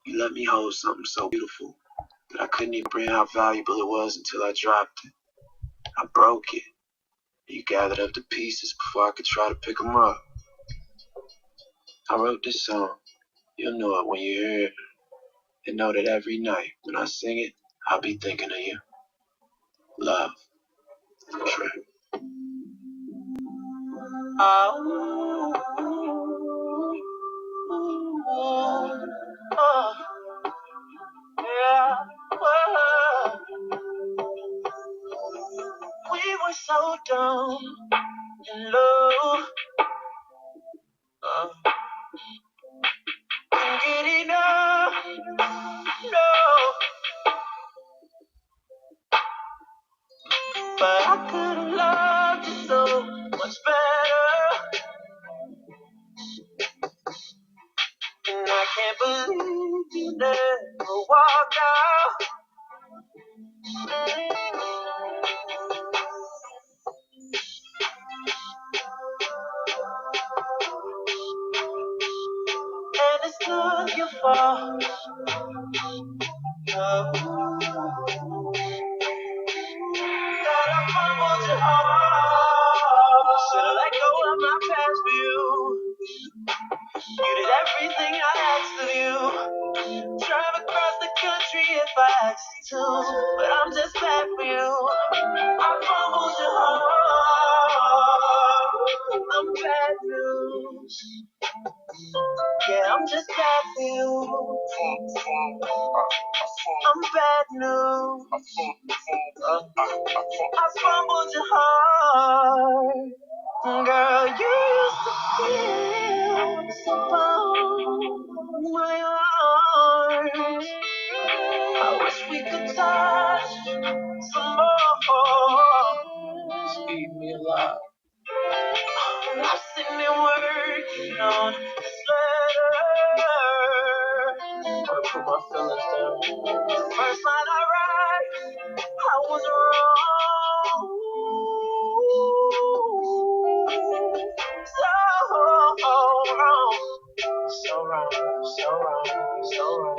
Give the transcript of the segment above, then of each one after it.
You let me hold something so beautiful that I couldn't even comprehend how valuable it was until I dropped it. I broke it. You gathered up the pieces before I could try to pick them up. I wrote this song. You'll know it when you hear it. And know that every night when I sing it, I'll be thinking of you. Love. Trey. We were so dumb in love. Couldn't get enough. No. But I could have loved you so much better. And I can't believe you never walked out. And it's not your fault. No. That I fumbled your heart. Should've let go of my past for you. You did everything I asked of you. Drive across the country if I asked you to. But I'm just bad for you. I fumbled your heart. I'm bad news. Yeah, I'm just bad for you. I'm bad news. I fumbled your heart. Girl, you used to feel so warm my arms. I wish we could touch some more. Just keep me alive. I'm sitting there working on this letter. I'm gonna put my feelings down. The first line I write, I was wrong. So wrong. So wrong, so wrong, so wrong.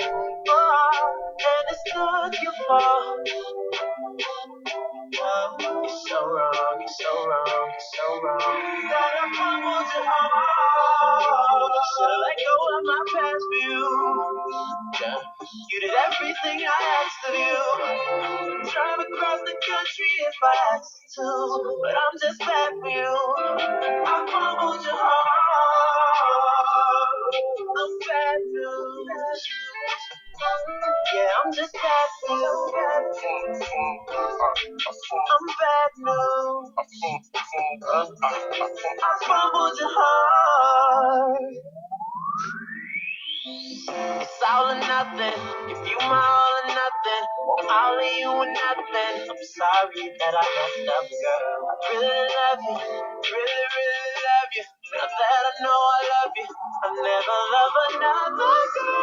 Oh, and it's not your fault. Oh, you're so wrong, you're so wrong, you're so wrong. That I fumbled your heart. Should've let go of my past view. Yeah. You did everything I asked of you. Drive across the country if I asked you to. But I'm just bad for you. I fumbled your heart. I'm bad news. Yeah, I'm just bad for you. I'm bad news. I fumbled your heart. It's all or nothing. If you my all or nothing, or all of you or nothing. I'm sorry that I messed up, girl. I really love you, really, really love you. Now that I know I love you, I'll never love another girl.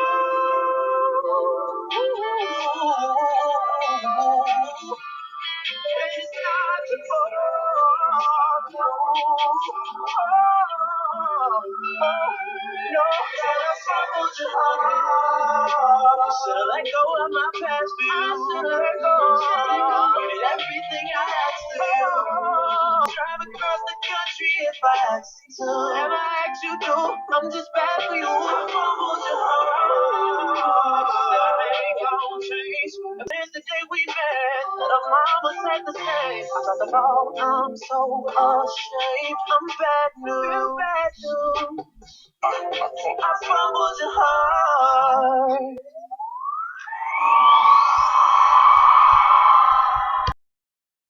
It's not your fault. No, that I fumbled your heart. Should've let go of my past view. I should've let go. You did everything I asked of you. Drive across the country if I asked you to. Whatever I asked you to, I'm just bad for you. I fumbled your heart. Said I ain't gonna change. And since the day we met, that our mama said the same. I dropped the ball, I'm so ashamed. I'm bad news. Bad news. I fumbled your heart.